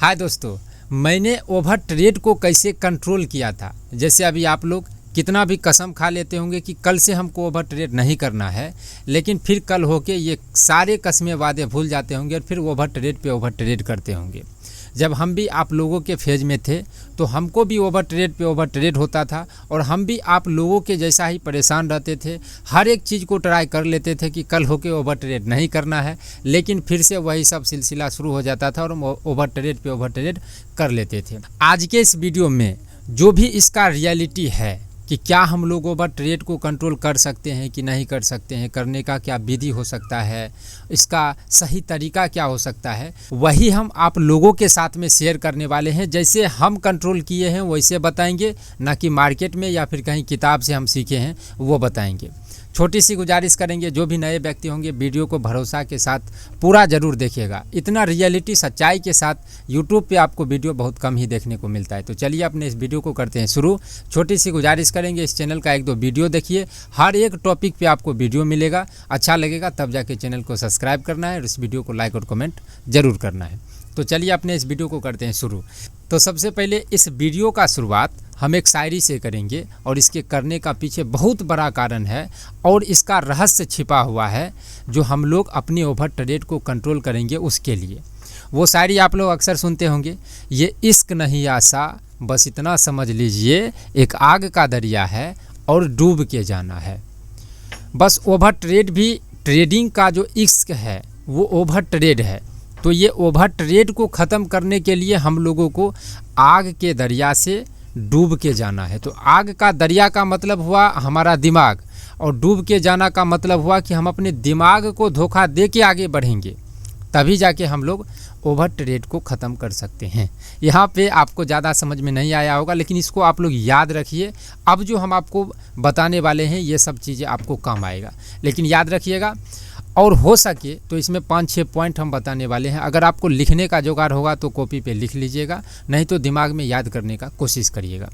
हाय दोस्तों, मैंने over trade को कैसे कंट्रोल किया था। जैसे अभी आप लोग कितना भी कसम खा लेते होंगे कि कल से हमको ओवर ट्रेड नहीं करना है, लेकिन फिर कल होके ये सारे कस्में वादे भूल जाते होंगे और फिर ओवर ट्रेड पे ओवर ट्रेड करते होंगे। जब हम भी आप लोगों के फेज में थे तो हमको भी ओवर ट्रेड पे ओवर ट्रेड होता था और हम भी आप लोगों के जैसा ही परेशान रहते थे। हर एक चीज़ को ट्राई कर लेते थे कि कल होके ओवर ट्रेड नहीं करना है, लेकिन फिर से वही सब सिलसिला शुरू हो जाता था और हम ओवर ट्रेड पे ओवर ट्रेड कर लेते थे। आज के इस वीडियो में जो भी इसका रियलिटी है कि क्या हम लोग ओवर ट्रेड को कंट्रोल कर सकते हैं कि नहीं कर सकते हैं, करने का क्या विधि हो सकता है, इसका सही तरीका क्या हो सकता है, वही हम आप लोगों के साथ में शेयर करने वाले हैं। जैसे हम कंट्रोल किए हैं वैसे बताएंगे, ना कि मार्केट में या फिर कहीं किताब से हम सीखे हैं वो बताएंगे। छोटी सी गुजारिश करेंगे, जो भी नए व्यक्ति होंगे वीडियो को भरोसा के साथ पूरा ज़रूर देखिएगा। इतना रियलिटी सच्चाई के साथ यूट्यूब पे आपको वीडियो बहुत कम ही देखने को मिलता है। तो चलिए अपने इस वीडियो को करते हैं शुरू। छोटी सी गुजारिश करेंगे, इस चैनल का 1-2 वीडियो देखिए, हर एक टॉपिक पे आपको वीडियो मिलेगा। अच्छा लगेगा तब जाके चैनल को सब्सक्राइब करना है और इस वीडियो को लाइक और कमेंट ज़रूर करना है। तो चलिए अपने इस वीडियो को करते हैं शुरू। तो सबसे पहले इस वीडियो का शुरुआत हम एक शायरी से करेंगे और इसके करने का पीछे बहुत बड़ा कारण है और इसका रहस्य छिपा हुआ है जो हम लोग अपनी ओवर ट्रेड को कंट्रोल करेंगे उसके लिए। वो शायरी आप लोग अक्सर सुनते होंगे, ये इश्क नहीं आसा बस इतना समझ लीजिए, एक आग का दरिया है और डूब के जाना है। बस ओवर ट्रेड भी, ट्रेडिंग का जो इश्क है वो ओवर ट्रेड है। तो ये ओवर ट्रेड को ख़त्म करने के लिए हम लोगों को आग के दरिया से डूब के जाना है। तो आग का दरिया का मतलब हुआ हमारा दिमाग और डूब के जाना का मतलब हुआ कि हम अपने दिमाग को धोखा दे के आगे बढ़ेंगे, तभी जाके हम लोग ओवर ट्रेड को ख़त्म कर सकते हैं। यहाँ पे आपको ज़्यादा समझ में नहीं आया होगा, लेकिन इसको आप लोग याद रखिए। अब जो हम आपको बताने वाले हैं ये सब चीज़ें आपको काम आएगा, लेकिन याद रखिएगा। और हो सके तो इसमें 5-6 पॉइंट हम बताने वाले हैं। अगर आपको लिखने का जुगाड़ होगा तो कॉपी पे लिख लीजिएगा, नहीं तो दिमाग में याद करने का कोशिश करिएगा।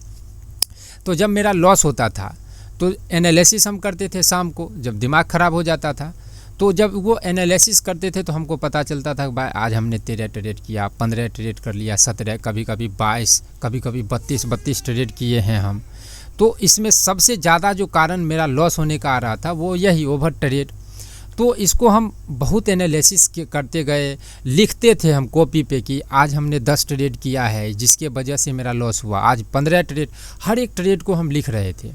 तो जब मेरा लॉस होता था तो एनालिसिस हम करते थे शाम को, जब दिमाग ख़राब हो जाता था। तो जब वो एनालिसिस करते थे तो हमको पता चलता था कि भाई आज हमने 13 ट्रेड किया, 15 ट्रेड कर लिया, 17, कभी कभी 22, कभी कभी 32 ट्रेड किए हैं हम। तो इसमें सबसे ज़्यादा जो कारण मेरा लॉस होने का आ रहा था वो यही ओवर ट्रेड। तो इसको हम बहुत एनालिसिस करते गए, लिखते थे हम कॉपी पे कि आज हमने 10 ट्रेड किया है जिसके वजह से मेरा लॉस हुआ, आज 15 ट्रेड। हर एक ट्रेड को हम लिख रहे थे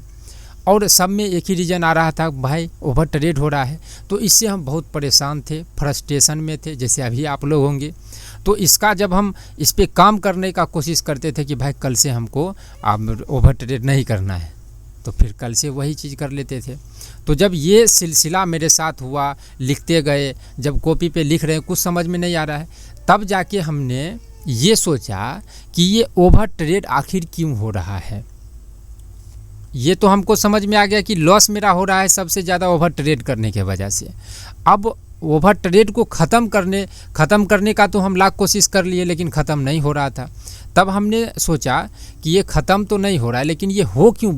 और सब में एक ही रीज़न आ रहा था, भाई ओवर ट्रेड हो रहा है। तो इससे हम बहुत परेशान थे, फ्रस्ट्रेशन में थे, जैसे अभी आप लोग होंगे। तो इसका जब हम इस पर काम करने का कोशिश करते थे कि भाई कल से हमको अब ओवर ट्रेड नहीं करना है, तो फिर कल से वही चीज़ कर लेते थे। तो जब ये सिलसिला मेरे साथ हुआ, लिखते गए, जब कॉपी पे लिख रहे हैं कुछ समझ में नहीं आ रहा है, तब जाके हमने ये सोचा कि ये ओवर ट्रेड आखिर क्यों हो रहा है। ये तो हमको समझ में आ गया कि लॉस मेरा हो रहा है सबसे ज़्यादा ओवर ट्रेड करने के वजह से। अब ओवर ट्रेड को ख़त्म करने का तो हम लाख कोशिश कर लिए, लेकिन ख़त्म नहीं हो रहा था। तब हमने सोचा कि ये ख़त्म तो नहीं हो रहा है, लेकिन ये हो क्यों,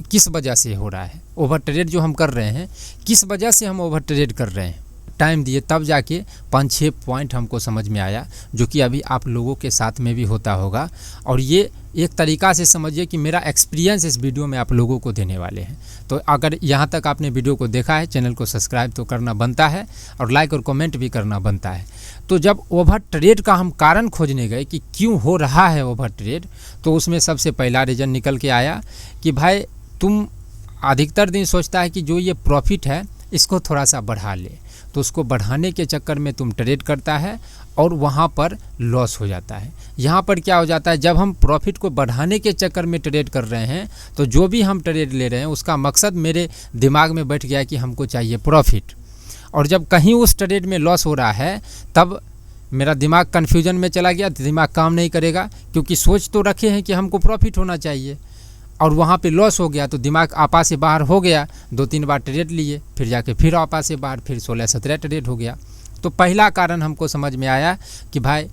किस वजह से हो रहा है ओवर ट्रेड जो हम कर रहे हैं, किस वजह से हम ओवर ट्रेड कर रहे हैं। टाइम दिए तब जाके 5-6 पॉइंट हमको समझ में आया, जो कि अभी आप लोगों के साथ में भी होता होगा। और ये एक तरीक़ा से समझिए कि मेरा एक्सपीरियंस इस वीडियो में आप लोगों को देने वाले हैं। तो अगर यहाँ तक आपने वीडियो को देखा है, चैनल को सब्सक्राइब तो करना बनता है और लाइक और कमेंट भी करना बनता है। तो जब ओवर ट्रेड का हम कारण खोजने गए कि क्यों हो रहा है ओवर ट्रेड, तो उसमें सबसे पहला रीज़न निकल के आया कि भाई तुम अधिकतर दिन सोचता है कि जो ये प्रॉफिट है इसको थोड़ा सा बढ़ा ले, तो उसको बढ़ाने के चक्कर में तुम ट्रेड करता है और वहाँ पर लॉस हो जाता है। यहाँ पर क्या हो जाता है, जब हम प्रॉफिट को बढ़ाने के चक्कर में ट्रेड कर रहे हैं तो जो भी हम ट्रेड ले रहे हैं उसका मकसद मेरे दिमाग में बैठ गया कि हमको चाहिए प्रॉफिट। और जब कहीं उस ट्रेड में लॉस हो रहा है तब मेरा दिमाग कन्फ्यूजन में चला गया, दिमाग काम नहीं करेगा, क्योंकि सोच तो रखे हैं कि हमको प्रॉफिट होना चाहिए और वहाँ पे लॉस हो गया तो दिमाग आपा से बाहर हो गया। 2-3 बार ट्रेड लिए, फिर जाके फिर आपा से बाहर, फिर 16-17 ट्रेड हो गया। तो पहला कारण हमको समझ में आया कि भाई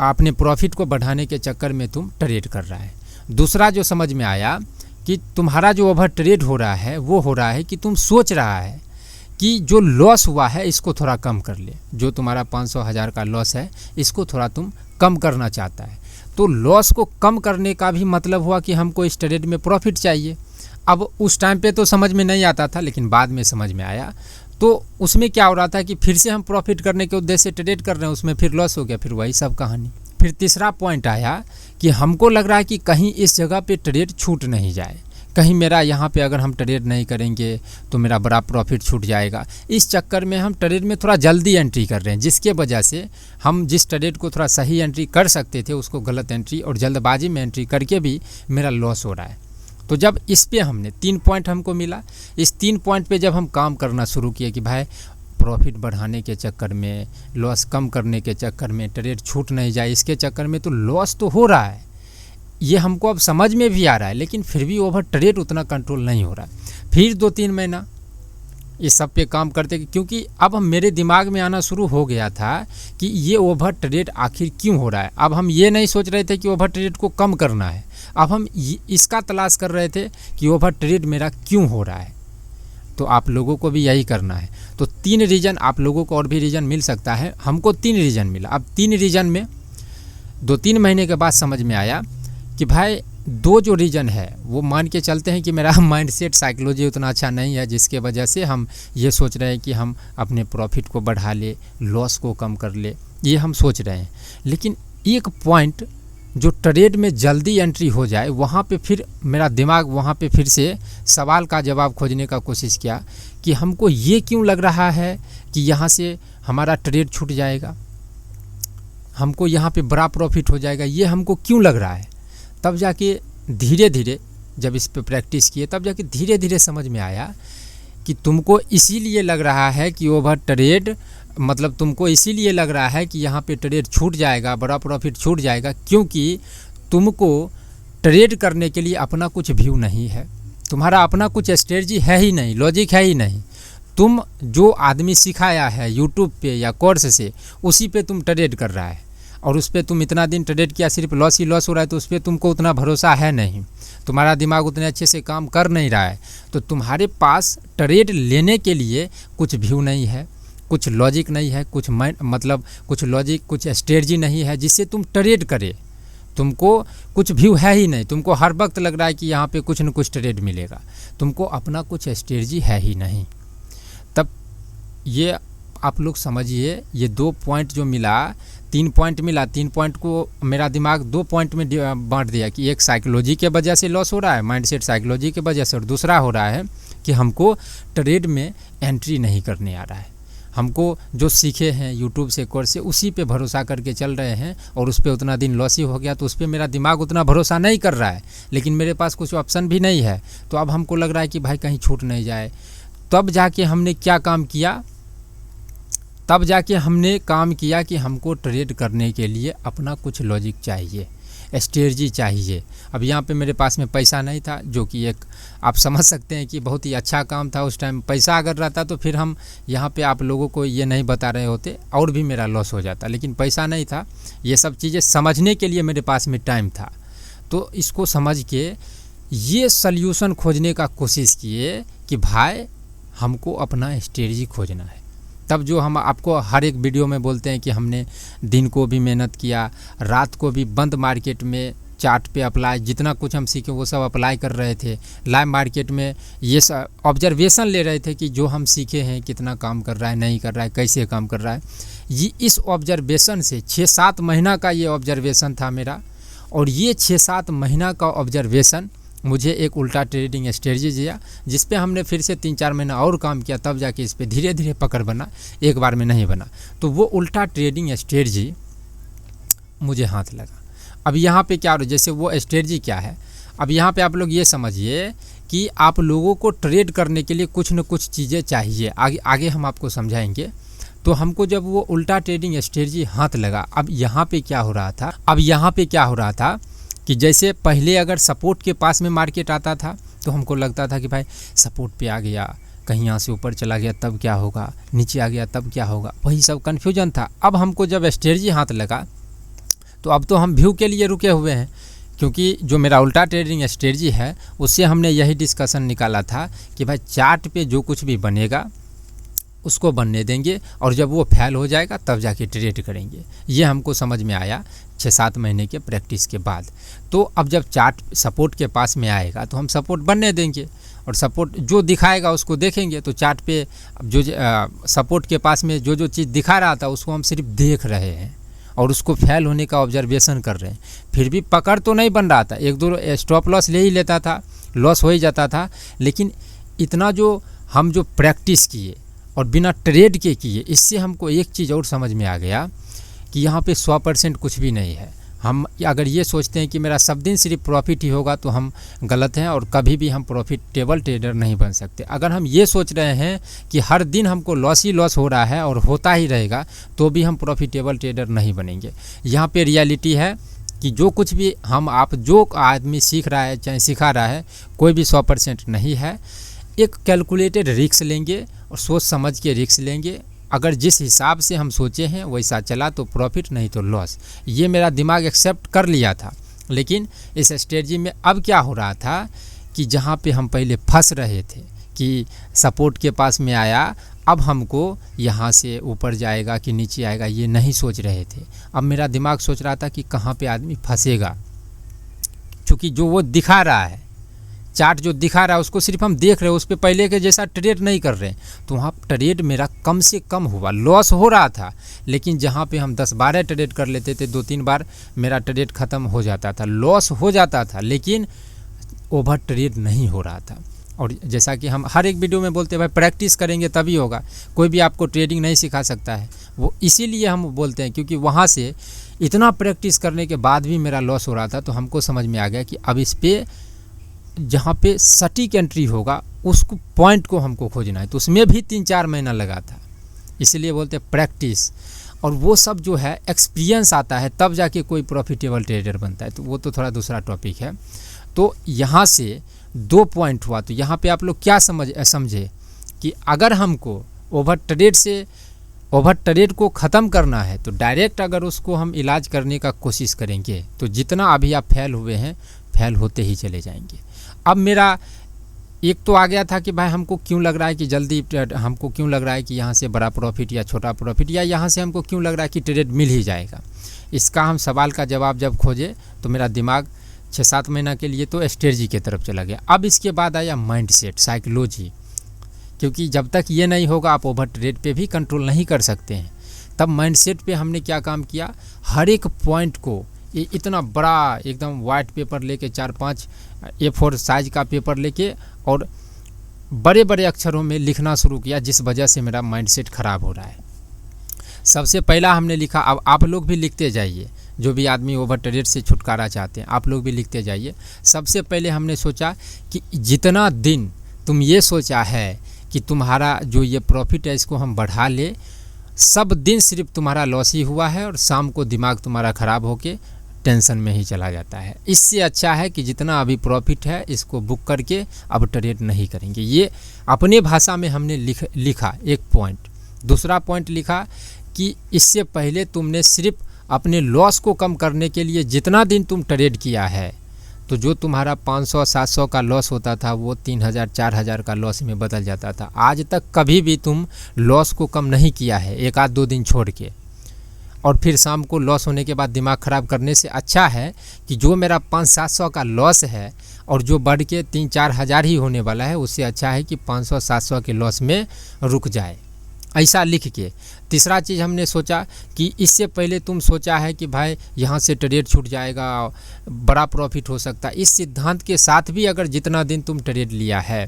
अपने प्रॉफिट को बढ़ाने के चक्कर में तुम ट्रेड कर रहा है। दूसरा जो समझ में आया कि तुम्हारा जो ओवर ट्रेड हो रहा है वो हो रहा है कि तुम सोच रहा है कि जो लॉस हुआ है इसको थोड़ा कम कर ले, जो तुम्हारा 500 हज़ार का लॉस है इसको थोड़ा तुम कम करना चाहता है। तो लॉस को कम करने का भी मतलब हुआ कि हमको इस ट्रेड में प्रॉफिट चाहिए। अब उस टाइम पे तो समझ में नहीं आता था, लेकिन बाद में समझ में आया। तो उसमें क्या हो रहा था कि फिर से हम प्रॉफिट करने के उद्देश्य से ट्रेड कर रहे हैं, उसमें फिर लॉस हो गया, फिर वही सब कहानी। फिर तीसरा पॉइंट आया कि हमको लग रहा है कि कहीं इस जगह पे ट्रेड छूट नहीं जाए, कहीं मेरा यहाँ पे अगर हम ट्रेड नहीं करेंगे तो मेरा बड़ा प्रॉफिट छूट जाएगा। इस चक्कर में हम ट्रेड में थोड़ा जल्दी एंट्री कर रहे हैं, जिसके वजह से हम जिस ट्रेड को थोड़ा सही एंट्री कर सकते थे उसको गलत एंट्री और जल्दबाजी में एंट्री करके भी मेरा लॉस हो रहा है। तो जब इस पे हमने 3 पॉइंट हमको मिला, इस 3 पॉइंट पे जब हम काम करना शुरू किए कि भाई प्रॉफिट बढ़ाने के चक्कर में, लॉस कम करने के चक्कर में, ट्रेड छूट नहीं जाए इसके चक्कर में तो लॉस तो हो रहा है, ये हमको अब समझ में भी आ रहा है, लेकिन फिर भी ओवर ट्रेड उतना कंट्रोल नहीं हो रहा है। फिर 2-3 महीना इस सब पे काम करते, क्योंकि अब मेरे दिमाग में आना शुरू हो गया था कि ये ओवर ट्रेड आखिर क्यों हो रहा है। अब हम ये नहीं सोच रहे थे कि ओवर ट्रेड को कम करना है, अब हम इसका तलाश कर रहे थे कि ओवर ट्रेड मेरा क्यों हो रहा है। तो आप लोगों को भी यही करना है। तो 3 रीज़न, आप लोगों को और भी रीज़न मिल सकता है, हमको 3 रीज़न मिला। अब 3 रीज़न में 2-3 महीने के बाद समझ में आया कि भाई 2 जो रीज़न है वो मान के चलते हैं कि मेरा माइंडसेट साइकोलॉजी उतना अच्छा नहीं है, जिसके वजह से हम ये सोच रहे हैं कि हम अपने प्रॉफिट को बढ़ा ले, लॉस को कम कर ले, ये हम सोच रहे हैं। लेकिन एक पॉइंट जो ट्रेड में जल्दी एंट्री हो जाए, वहाँ पे फिर मेरा दिमाग वहाँ पे फिर से सवाल का जवाब खोजने का कोशिश किया कि हमको ये क्यों लग रहा है कि यहाँ से हमारा ट्रेड छूट जाएगा, हमको यहाँ पे बड़ा प्रॉफिट हो जाएगा, ये हमको क्यों लग रहा है। तब जाके धीरे धीरे जब इस पे प्रैक्टिस किए तब जाके धीरे धीरे समझ में आया कि तुमको इसीलिए लग रहा है कि ओवर ट्रेड, मतलब तुमको इसीलिए लग रहा है कि यहाँ पे ट्रेड छूट जाएगा, बड़ा प्रॉफिट छूट जाएगा, क्योंकि तुमको ट्रेड करने के लिए अपना कुछ व्यू नहीं है, तुम्हारा अपना कुछ स्ट्रेटजी है ही नहीं, लॉजिक है ही नहीं। तुम जो आदमी सिखाया है यूट्यूब पे या कोर्स से, उसी पे तुम ट्रेड कर रहा है और उस पर तुम इतना दिन ट्रेड किया, सिर्फ लॉस ही लॉस हो रहा है, तो उस पर तुमको उतना भरोसा है नहीं, तुम्हारा दिमाग उतने अच्छे से काम कर नहीं रहा है। तो तुम्हारे पास ट्रेड लेने के लिए कुछ व्यू नहीं है, कुछ लॉजिक नहीं है, कुछ मतलब कुछ लॉजिक, कुछ स्ट्रेटजी नहीं है जिससे तुम ट्रेड करे। तुमको कुछ व्यू है ही नहीं, तुमको हर वक्त लग रहा है कि यहाँ पे कुछ न कुछ ट्रेड मिलेगा, तुमको अपना कुछ स्ट्रेटजी है ही नहीं। तब ये आप लोग समझिए, ये 2 पॉइंट जो मिला, 3 पॉइंट मिला, 3 पॉइंट को मेरा दिमाग 2 पॉइंट में बांट दिया कि एक साइकोलॉजी के वजह से लॉस हो रहा है, माइंडसेट साइकोलॉजी के वजह से, और दूसरा हो रहा है कि हमको ट्रेड में एंट्री नहीं करने आ रहा है। हमको जो सीखे हैं यूट्यूब से, कोर्स से, उसी पे भरोसा करके चल रहे हैं और उस पर उतना दिन लॉस ही हो गया, तो उस पर मेरा दिमाग उतना भरोसा नहीं कर रहा है, लेकिन मेरे पास कुछ ऑप्शन भी नहीं है। तो अब हमको लग रहा है कि भाई कहीं छूट नहीं जाए। तब जाके हमने क्या काम किया, तब जाके हमने काम किया कि हमको ट्रेड करने के लिए अपना कुछ लॉजिक चाहिए, स्ट्रेटजी चाहिए। अब यहाँ पे मेरे पास में पैसा नहीं था, जो कि एक आप समझ सकते हैं कि बहुत ही अच्छा काम था उस टाइम। पैसा अगर रहता तो फिर हम यहाँ पे आप लोगों को ये नहीं बता रहे होते और भी मेरा लॉस हो जाता, लेकिन पैसा नहीं था। ये सब चीज़ें समझने के लिए मेरे पास में टाइम था, तो इसको समझ के ये सल्यूशन खोजने का कोशिश किए कि भाई हमको अपना स्ट्रेटजी खोजना है। तब जो हम आपको हर एक वीडियो में बोलते हैं कि हमने दिन को भी मेहनत किया, रात को भी बंद मार्केट में चार्ट पे अप्लाई, जितना कुछ हम सीखे वो सब अप्लाई कर रहे थे। लाइव मार्केट में ये सब ऑब्जर्वेशन ले रहे थे कि जो हम सीखे हैं कितना काम कर रहा है, नहीं कर रहा है, कैसे काम कर रहा है। ये इस ऑब्जर्वेशन से 6-7 महीना का ये ऑब्जर्वेशन था मेरा, और ये 6-7 महीना का ऑब्जर्वेशन मुझे एक उल्टा ट्रेडिंग स्ट्रेटजी दिया, जिस पे हमने फिर से 3-4 महीना और काम किया, तब जाके इस पे धीरे धीरे पकड़ बना, एक बार में नहीं बना। तो वो उल्टा ट्रेडिंग स्ट्रेटजी मुझे हाथ लगा। अब यहाँ पे क्या हो रहा है, जैसे वो स्ट्रेटजी क्या है, अब यहाँ पे आप लोग ये समझिए कि आप लोगों को ट्रेड करने के लिए कुछ न कुछ चीज़ें चाहिए, आगे हम आपको समझाएंगे। तो हमको जब वो उल्टा ट्रेडिंग स्ट्रेटजी हाथ लगा, अब यहाँ पे क्या हो रहा था, कि जैसे पहले अगर सपोर्ट के पास में मार्केट आता था तो हमको लगता था कि भाई सपोर्ट पे आ गया, कहीं यहाँ से ऊपर चला गया तब क्या होगा, नीचे आ गया तब क्या होगा, वही सब कन्फ्यूजन था। अब हमको जब स्ट्रेटजी हाथ लगा तो अब तो हम व्यू के लिए रुके हुए हैं, क्योंकि जो मेरा उल्टा ट्रेडिंग स्ट्रेटजी है उससे हमने यही डिस्कशन निकाला था कि भाई चार्ट पे जो कुछ भी बनेगा उसको बनने देंगे और जब वो फेल हो जाएगा तब जाके ट्रेड करेंगे। ये हमको समझ में आया 6-7 महीने के प्रैक्टिस के बाद। तो अब जब चार्ट सपोर्ट के पास में आएगा तो हम सपोर्ट बनने देंगे और सपोर्ट जो दिखाएगा उसको देखेंगे। तो चार्ट पे जो सपोर्ट के पास में जो चीज़ दिखा रहा था उसको हम सिर्फ देख रहे हैं और उसको फेल होने का ऑब्जर्वेशन कर रहे हैं। फिर भी पकड़ तो नहीं बन रहा था, 1-2 स्टॉप लॉस ले ही लेता था, लॉस हो ही जाता था। लेकिन इतना हम जो प्रैक्टिस किए और बिना ट्रेड के किए, इससे हमको एक चीज़ और समझ में आ गया कि यहाँ पे 100% कुछ भी नहीं है। हम अगर ये सोचते हैं कि मेरा सब दिन सिर्फ प्रॉफिट ही होगा तो हम गलत हैं और कभी भी हम प्रॉफिटेबल ट्रेडर नहीं बन सकते। अगर हम ये सोच रहे हैं कि हर दिन हमको लॉस ही लॉस हो रहा है और होता ही रहेगा तो भी हम प्रॉफिटेबल ट्रेडर नहीं बनेंगे। यहाँ पे रियलिटी है कि जो कुछ भी जो आदमी सीख रहा है चाहे सिखा रहा है, कोई भी 100% नहीं है। एक कैलकुलेटेड रिस्क लेंगे और सोच समझ के रिस्क लेंगे। अगर जिस हिसाब से हम सोचे हैं वैसा चला तो प्रॉफिट, नहीं तो लॉस। ये मेरा दिमाग एक्सेप्ट कर लिया था। लेकिन इस स्ट्रेटजी में अब क्या हो रहा था कि जहाँ पे हम पहले फंस रहे थे कि सपोर्ट के पास में आया, अब हमको यहाँ से ऊपर जाएगा कि नीचे आएगा ये नहीं सोच रहे थे। अब मेरा दिमाग सोच रहा था कि कहाँ पे आदमी फंसेगा, क्योंकि जो वो दिखा रहा है, चार्ट जो दिखा रहा है उसको सिर्फ हम देख रहे हैं, उस पर पहले के जैसा ट्रेड नहीं कर रहे हैं। तो वहाँ ट्रेड मेरा कम से कम हुआ, लॉस हो रहा था। लेकिन जहाँ पे हम 10-12 ट्रेड कर लेते थे, 2-3 बार मेरा ट्रेड ख़त्म हो जाता था, लॉस हो जाता था, लेकिन ओवर ट्रेड नहीं हो रहा था। और जैसा कि हम हर एक वीडियो में बोलते हैं, भाई प्रैक्टिस करेंगे तभी होगा, कोई भी आपको ट्रेडिंग नहीं सिखा सकता है। वो इसीलिए हम बोलते हैं क्योंकि वहाँ से इतना प्रैक्टिस करने के बाद भी मेरा लॉस हो रहा था। तो हमको समझ में आ गया कि अब इस पर जहाँ पे सटीक एंट्री होगा उसको पॉइंट को हमको खोजना है। तो उसमें भी 3-4 महीना लगा था। इसलिए बोलते हैं प्रैक्टिस, और वो सब जो है एक्सपीरियंस आता है तब जाके कोई प्रॉफिटेबल ट्रेडर बनता है। तो वो तो थोड़ा दूसरा टॉपिक है। तो यहाँ से 2 पॉइंट हुआ। तो यहाँ पे आप लोग क्या समझे कि अगर हमको ओवर ट्रेड को ख़त्म करना है तो डायरेक्ट अगर उसको हम इलाज करने का कोशिश करेंगे तो जितना अभी आप फेल हुए हैं, फेल होते ही चले जाएंगे। अब मेरा एक तो आ गया था कि भाई हमको क्यों लग रहा है कि जल्दी, हमको क्यों लग रहा है कि यहाँ से बड़ा प्रॉफिट या छोटा प्रॉफिट, या यहाँ से हमको क्यों लग रहा है कि ट्रेड मिल ही जाएगा। इसका हम सवाल का जवाब जब खोजे तो मेरा दिमाग 6-7 महीना के लिए तो स्ट्रेटजी की तरफ चला गया। अब इसके बाद आया माइंडसेट, साइकोलॉजी, क्योंकि जब तक ये नहीं होगा आप ओवर ट्रेड पे भी कंट्रोल नहीं कर सकते हैं। तब माइंडसेट पे हमने क्या काम किया, हर एक पॉइंट को ये इतना बड़ा एकदम वाइट पेपर लेके 4-5 A4 साइज का पेपर लेके और बड़े बड़े अक्षरों में लिखना शुरू किया, जिस वजह से मेरा माइंडसेट ख़राब हो रहा है। सबसे पहला हमने लिखा, अब आप लोग भी लिखते जाइए, जो भी आदमी ओवर ट्रेड से छुटकारा चाहते हैं आप लोग भी लिखते जाइए। सबसे पहले हमने सोचा कि जितना दिन तुम ये सोचा है कि तुम्हारा जो ये प्रॉफिट है इसको हम बढ़ा ले, सब दिन सिर्फ तुम्हारा लॉस ही हुआ है और शाम को दिमाग तुम्हारा ख़राब होके टेंशन में ही चला जाता है। इससे अच्छा है कि जितना अभी प्रॉफिट है इसको बुक करके अब ट्रेड नहीं करेंगे। ये अपने भाषा में हमने लिखा एक पॉइंट। दूसरा पॉइंट लिखा कि इससे पहले तुमने सिर्फ अपने लॉस को कम करने के लिए जितना दिन तुम ट्रेड किया है, तो जो तुम्हारा 500-700 का लॉस होता था वो 3000-4000 का लॉस में बदल जाता था। आज तक कभी भी तुम लॉस को कम नहीं किया है, 1-2 दिन छोड़ के, और फिर शाम को लॉस होने के बाद दिमाग ख़राब करने से अच्छा है कि जो मेरा 500-700 का लॉस है और जो बढ़ के 3-4 हज़ार ही होने वाला है, उससे अच्छा है कि 500-700 के लॉस में रुक जाए, ऐसा लिख के। तीसरा चीज़ हमने सोचा कि इससे पहले तुम सोचा है कि भाई यहाँ से ट्रेड छूट जाएगा, बड़ा प्रॉफिट हो सकता है। इस सिद्धांत के साथ भी अगर जितना दिन तुम ट्रेड लिया है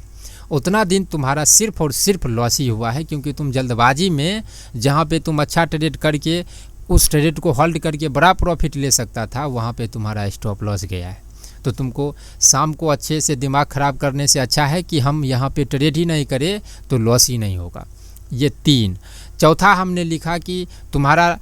उतना दिन तुम्हारा सिर्फ और सिर्फ लॉस ही हुआ है, क्योंकि तुम जल्दबाजी में जहाँ पे तुम अच्छा ट्रेड करके उस ट्रेड को होल्ड करके बड़ा प्रॉफिट ले सकता था, वहाँ पे तुम्हारा स्टॉप लॉस गया है। तो तुमको शाम को अच्छे से दिमाग ख़राब करने से अच्छा है कि हम यहाँ पे ट्रेड ही नहीं करें तो लॉस ही नहीं होगा। ये 3। चौथा हमने लिखा कि तुम्हारा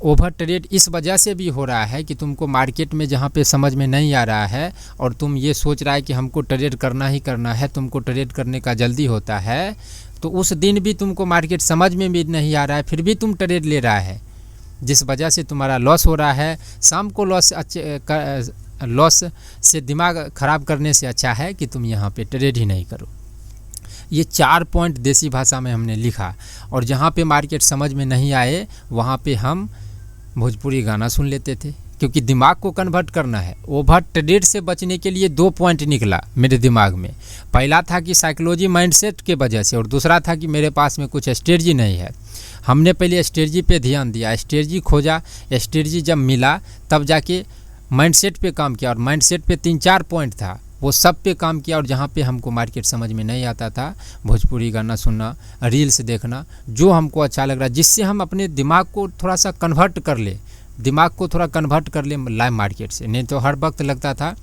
ओवर ट्रेड इस वजह से भी हो रहा है कि तुमको मार्केट में जहाँ पे समझ में नहीं आ रहा है और तुम ये सोच रहा है कि हमको ट्रेड करना ही करना है, तुमको ट्रेड करने का जल्दी होता है, तो उस दिन भी तुमको मार्केट समझ में भी नहीं आ रहा है, फिर भी तुम ट्रेड ले रहा है, जिस वजह से तुम्हारा लॉस हो रहा है। शाम को लॉस से दिमाग ख़राब करने से अच्छा है कि तुम यहाँ पे ट्रेड ही नहीं करो। ये 4 पॉइंट देसी भाषा में हमने लिखा, और जहाँ पे मार्केट समझ में नहीं आए वहाँ पे हम भोजपुरी गाना सुन लेते थे, क्योंकि दिमाग को कन्वर्ट करना है। ओवर ट्रेड से बचने के लिए 2 पॉइंट निकला मेरे दिमाग में। पहला था कि साइकोलॉजी माइंडसेट के वजह से, और दूसरा था कि मेरे पास में कुछ स्ट्रेटजी नहीं है। हमने पहले स्ट्रेटजी पे ध्यान दिया, स्ट्रेटजी खोजा, स्ट्रेटजी जब मिला तब जाके माइंडसेट पे काम किया, और माइंडसेट पे 3-4 पॉइंट था, वो सब पे काम किया। और जहाँ पे हमको मार्केट समझ में नहीं आता था, भोजपुरी गाना सुनना, रील्स देखना, जो हमको अच्छा लग रहा, जिससे हम अपने दिमाग को थोड़ा सा कन्वर्ट कर ले, दिमाग को थोड़ा कन्वर्ट कर ले लाइव मार्केट से। नहीं तो हर वक्त लगता था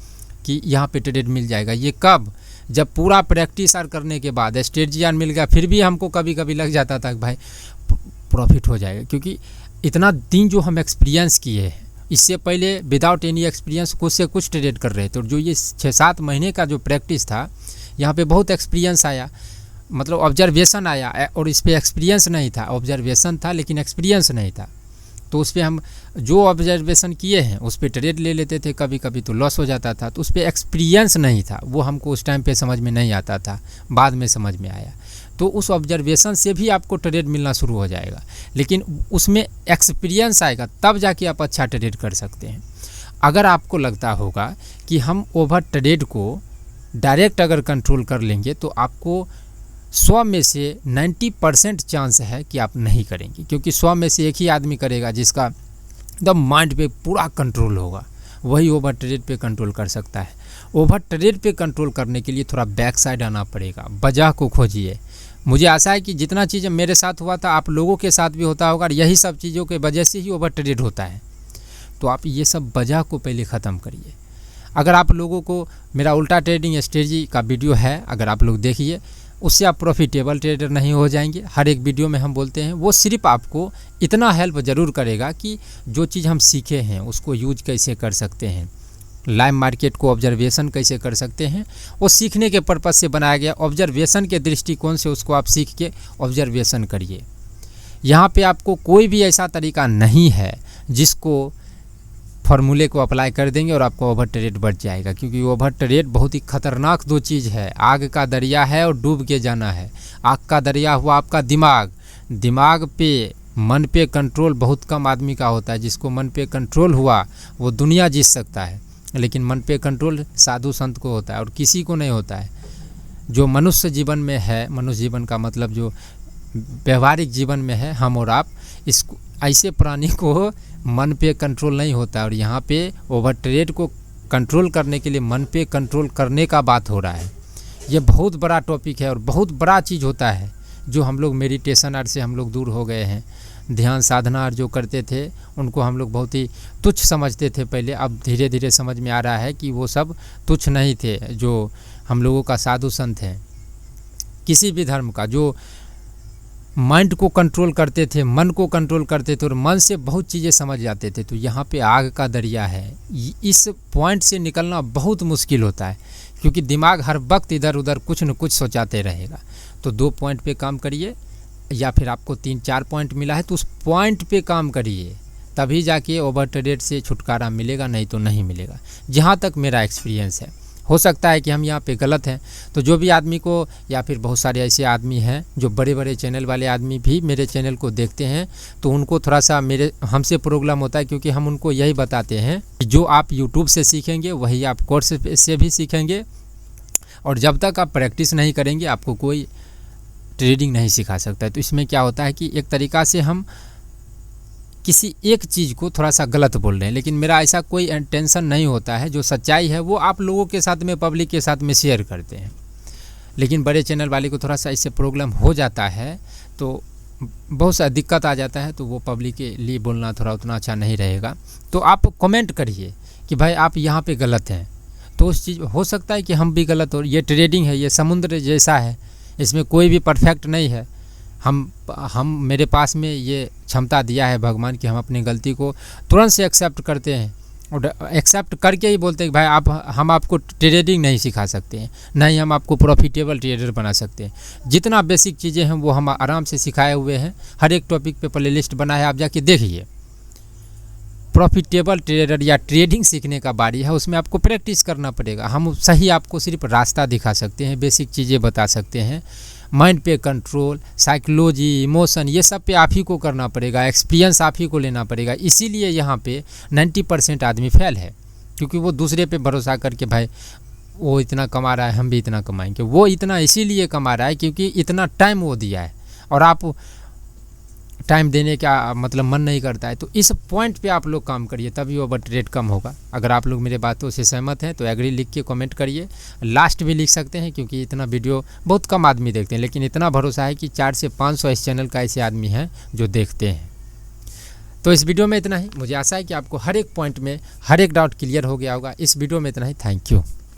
कि यहाँ पे ट्रेड मिल जाएगा। ये कब, जब पूरा प्रैक्टिस आर करने के बाद स्ट्रेटजी आर मिल गया, फिर भी हमको कभी कभी लग जाता था कि भाई प्रॉफिट हो जाएगा, क्योंकि इतना दिन जो हम एक्सपीरियंस किए हैं, इससे पहले विदाउट एनी एक्सपीरियंस कुछ से कुछ ट्रेड कर रहे थे। और जो ये 6-7 महीने का जो प्रैक्टिस था, यहाँ पे बहुत एक्सपीरियंस आया, मतलब ऑब्जर्वेशन आया, और इस पर एक्सपीरियंस नहीं था। ऑब्जर्वेशन था लेकिन एक्सपीरियंस नहीं था, तो उस पर हम जो ऑब्जर्वेशन किए हैं उस पर ट्रेड ले लेते थे, कभी कभी तो लॉस हो जाता था। तो उस पर एक्सपीरियंस नहीं था, वो हमको उस टाइम पे समझ में नहीं आता था, बाद में समझ में आया। तो उस ऑब्जर्वेशन से भी आपको ट्रेड मिलना शुरू हो जाएगा, लेकिन उसमें एक्सपीरियंस आएगा तब जाके आप अच्छा ट्रेड कर सकते हैं। अगर आपको लगता होगा कि हम ओवर ट्रेड को डायरेक्ट अगर कंट्रोल कर लेंगे तो आपको 100 में से 90% चांस है कि आप नहीं करेंगे, क्योंकि 100 में से एक ही आदमी करेगा जिसका एकदम माइंड पे पूरा कंट्रोल होगा, वही ओवर ट्रेड पे कंट्रोल कर सकता है। ओवर ट्रेड पे कंट्रोल करने के लिए थोड़ा बैक साइड आना पड़ेगा, वजह को खोजिए। मुझे आशा है कि जितना चीज़ मेरे साथ हुआ था आप लोगों के साथ भी होता होगा, और यही सब चीज़ों के वजह से ही ओवर ट्रेड होता है। तो आप ये सब वजह को पहले ख़त्म करिए। अगर आप लोगों को मेरा उल्टा ट्रेडिंग स्ट्रेटजी का वीडियो है, अगर आप लोग देखिए, उससे आप प्रॉफिटेबल ट्रेडर नहीं हो जाएंगे। हर एक वीडियो में हम बोलते हैं, वो सिर्फ आपको इतना हेल्प ज़रूर करेगा कि जो चीज़ हम सीखे हैं उसको यूज कैसे कर सकते हैं, लाइव मार्केट को ऑब्जर्वेशन कैसे कर सकते हैं, वो सीखने के पर्पज़ से बनाया गया। ऑब्जर्वेशन के दृष्टिकोण से उसको आप सीख के ऑब्जर्वेशन करिए। यहाँ पे आपको कोई भी ऐसा तरीका नहीं है जिसको फार्मूले को अप्लाई कर देंगे और आपको ओवर ट्रेड बढ़ जाएगा, क्योंकि ओवर ट्रेड बहुत ही खतरनाक 2 चीज़ है। आग का दरिया है और डूब के जाना है। आग का दरिया हुआ आपका दिमाग, दिमाग पे, मन पे कंट्रोल बहुत कम आदमी का होता है। जिसको मन पे कंट्रोल हुआ वो दुनिया जीत सकता है, लेकिन मन पे कंट्रोल साधु संत को होता है और किसी को नहीं होता है। जो मनुष्य जीवन में है, मनुष्य जीवन का मतलब जो व्यवहारिक जीवन में है, हम और आप, इसको ऐसे प्राणी को मन पे कंट्रोल नहीं होता है। और यहाँ पे ओवर ट्रेड को कंट्रोल करने के लिए मन पे कंट्रोल करने का बात हो रहा है। ये बहुत बड़ा टॉपिक है और बहुत बड़ा चीज़ होता है, जो हम लोग मेडिटेशन आर से हम लोग दूर हो गए हैं। ध्यान साधना आर जो करते थे उनको हम लोग बहुत ही तुच्छ समझते थे पहले, अब धीरे धीरे समझ में आ रहा है कि वो सब तुच्छ नहीं थे। जो हम लोगों का साधु संत हैं, किसी भी धर्म का, जो माइंड को कंट्रोल करते थे, मन को कंट्रोल करते थे और मन से बहुत चीज़ें समझ जाते थे। तो यहाँ पे आग का दरिया है, इस पॉइंट से निकलना बहुत मुश्किल होता है, क्योंकि दिमाग हर वक्त इधर उधर कुछ न कुछ सोचाते रहेगा। तो 2 पॉइंट पे काम करिए, या फिर आपको 3-4 पॉइंट मिला है तो उस पॉइंट पे काम करिए, तभी जाके ओवर ट्रेड से छुटकारा मिलेगा, नहीं तो नहीं मिलेगा। जहाँ तक मेरा एक्सपीरियंस है, हो सकता है कि हम यहाँ पे गलत हैं। तो जो भी आदमी को, या फिर बहुत सारे ऐसे आदमी हैं जो बड़े बड़े चैनल वाले आदमी भी मेरे चैनल को देखते हैं, तो उनको थोड़ा सा हमसे प्रॉब्लम होता है, क्योंकि हम उनको यही बताते हैं कि जो आप यूट्यूब से सीखेंगे वही आप कोर्स से भी सीखेंगे, और जब तक आप प्रैक्टिस नहीं करेंगे आपको कोई ट्रेडिंग नहीं सिखा सकता है। तो इसमें क्या होता है कि एक तरीक़ा से हम किसी एक चीज़ को थोड़ा सा गलत बोल रहे हैं, लेकिन मेरा ऐसा कोई इंटेंशन नहीं होता है। जो सच्चाई है वो आप लोगों के साथ में, पब्लिक के साथ में शेयर करते हैं। लेकिन बड़े चैनल वाले को थोड़ा सा इससे प्रॉब्लम हो जाता है, तो बहुत सा दिक्कत आ जाता है, तो वो पब्लिक के लिए बोलना थोड़ा उतना अच्छा नहीं रहेगा। तो आप कमेंट करिए कि भाई आप यहाँ पे गलत हैं, तो उस चीज़ हो सकता है कि हम भी गलत हो। ये ट्रेडिंग है, ये समुद्र जैसा है, इसमें कोई भी परफेक्ट नहीं है। हम मेरे पास में ये क्षमता दिया है भगवान कि हम अपनी गलती को तुरंत से एक्सेप्ट करते हैं, और एक्सेप्ट करके ही बोलते हैं कि भाई हम आपको ट्रेडिंग नहीं सिखा सकते हैं, नहीं हम आपको प्रॉफिटेबल ट्रेडर बना सकते हैं। जितना बेसिक चीज़ें हैं वो हम आराम से सिखाए हुए हैं। हर एक टॉपिक पे प्ले लिस्ट बना है, आप जाके देखिए। प्रॉफिटेबल ट्रेडर या ट्रेडिंग सीखने का बारी है, उसमें आपको प्रैक्टिस करना पड़ेगा। हम सही आपको सिर्फ रास्ता दिखा सकते हैं, बेसिक चीज़ें बता सकते हैं, माइंड पे कंट्रोल, साइकोलॉजी, इमोशन, ये सब पे आप ही को करना पड़ेगा, एक्सपीरियंस आप ही को लेना पड़ेगा। इसीलिए यहाँ पे 90% आदमी फेल है, क्योंकि वो दूसरे पे भरोसा करके भाई वो इतना कमा रहा है हम भी इतना कमाएंगे। वो इतना इसीलिए कमा रहा है क्योंकि इतना टाइम वो दिया है और आप टाइम देने का मतलब मन नहीं करता है। तो इस पॉइंट पे आप लोग काम करिए, तभी ओवर ट्रेड कम होगा। अगर आप लोग मेरे बातों से सहमत हैं तो एग्री लिख के कमेंट करिए, लास्ट भी लिख सकते हैं, क्योंकि इतना वीडियो बहुत कम आदमी देखते हैं, लेकिन इतना भरोसा है कि 400 से 500 इस चैनल का ऐसे आदमी हैं जो देखते हैं। तो इस वीडियो में इतना ही। मुझे आशा है कि आपको हर एक पॉइंट में हर एक डाउट क्लियर हो गया होगा। इस वीडियो में इतना ही। Thank you.